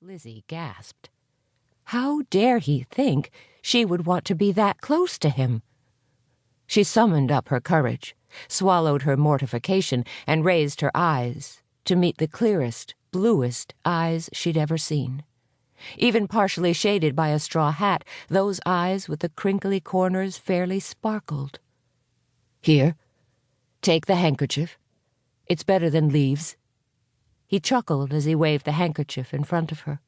Lizzie gasped. How dare he think she would want to be that close to him? She summoned up her courage, swallowed her mortification, and raised her eyes to meet the clearest, bluest eyes she'd ever seen. Even partially shaded by a straw hat, those eyes with the crinkly corners fairly sparkled. "Here, take the handkerchief. It's better than leaves." He chuckled as he waved the handkerchief in front of her.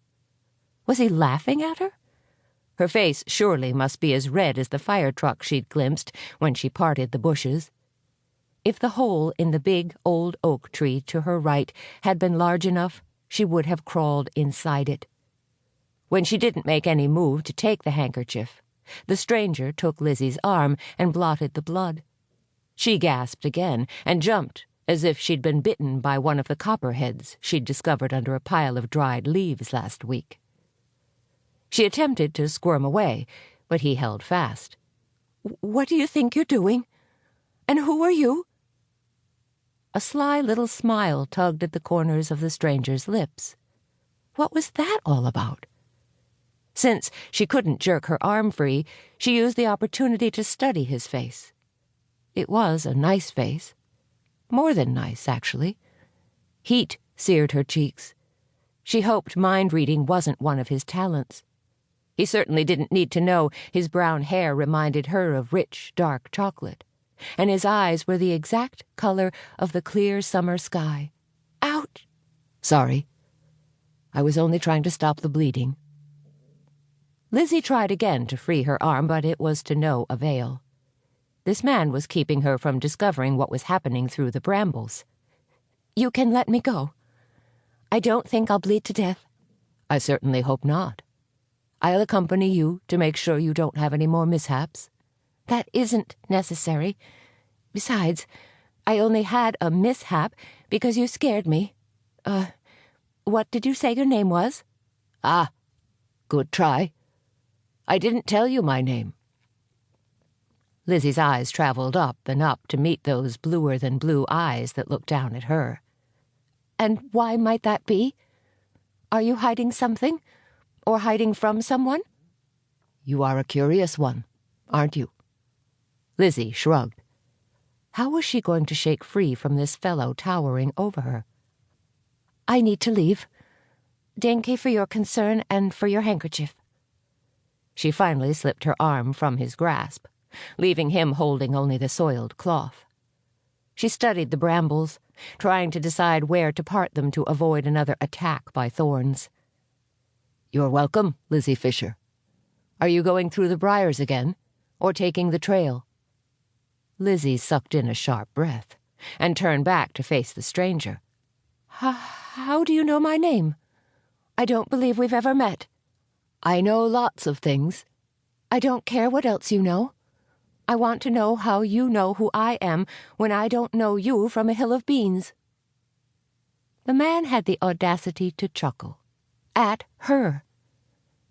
Was he laughing at her? Her face surely must be as red as the fire truck she'd glimpsed when she parted the bushes. If the hole in the big old oak tree to her right had been large enough, she would have crawled inside it. When she didn't make any move to take the handkerchief, the stranger took Lizzie's arm and blotted the blood. She gasped again and jumped as if she'd been bitten by one of the copperheads she'd discovered under a pile of dried leaves last week. She attempted to squirm away, but he held fast. "What do you think you're doing? And who are you?" A sly little smile tugged at the corners of the stranger's lips. What was that all about? Since she couldn't jerk her arm free, she used the opportunity to study his face. It was a nice face. More than nice, actually. Heat seared her cheeks. She hoped mind-reading wasn't one of his talents. He certainly didn't need to know his brown hair reminded her of rich, dark chocolate, and his eyes were the exact color of the clear summer sky. Ouch! Sorry. I was only trying to stop the bleeding. Lizzie tried again to free her arm, but it was to no avail. This man was keeping her from discovering what was happening through the brambles. "You can let me go. I don't think I'll bleed to death." "I certainly hope not. I'll accompany you to make sure you don't have any more mishaps." "That isn't necessary. Besides, I only had a mishap because you scared me. What did you say your name was?" "Ah, good try. I didn't tell you my name." Lizzie's eyes traveled up and up to meet those bluer-than-blue eyes that looked down at her. "And why might that be? Are you hiding something? Or hiding from someone?" "You are a curious one, aren't you?" Lizzie shrugged. How was she going to shake free from this fellow towering over her? "I need to leave. Danke for your concern and for your handkerchief." She finally slipped her arm from his grasp, leaving him holding only the soiled cloth. She studied the brambles, trying to decide where to part them to avoid another attack by thorns. "You're welcome, Lizzie Fisher. Are you going through the briars again, or taking the trail?" Lizzie sucked in a sharp breath and turned back to face the stranger. How do you know my name? I don't believe we've ever met." "I know lots of things." "I don't care what else you know. I want to know how you know who I am when I don't know you from a hill of beans." The man had the audacity to chuckle. At her.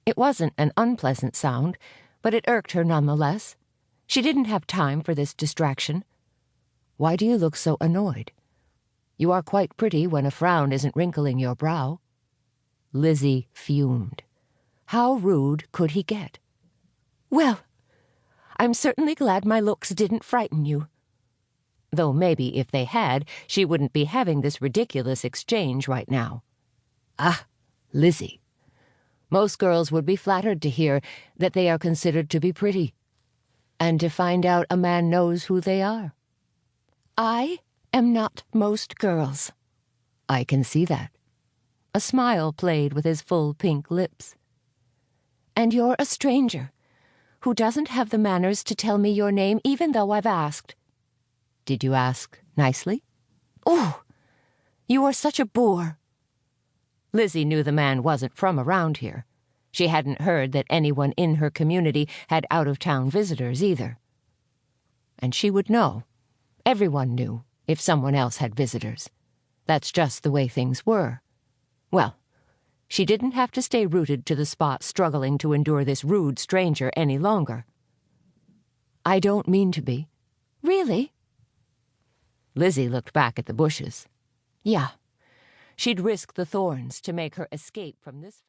It wasn't an unpleasant sound, but it irked her nonetheless. She didn't have time for this distraction. "Why do you look so annoyed? You are quite pretty when a frown isn't wrinkling your brow." Lizzie fumed. How rude could he get? "Well, I'm certainly glad my looks didn't frighten you." Though maybe if they had, she wouldn't be having this ridiculous exchange right now. "Ah, Lizzie. Most girls would be flattered to hear that they are considered to be pretty, and to find out a man knows who they are." "I am not most girls." "I can see that." A smile played with his full pink lips. "And you're a stranger who doesn't have the manners to tell me your name even though I've asked." "Did you ask nicely?" "Oh, you are such a bore." Lizzie knew the man wasn't from around here. She hadn't heard that anyone in her community had out-of-town visitors either. And she would know. Everyone knew if someone else had visitors. That's just the way things were. Well, she didn't have to stay rooted to the spot struggling to endure this rude stranger any longer. "I don't mean to be." "Really?" Lizzie looked back at the bushes. Yeah, she'd risk the thorns to make her escape from this.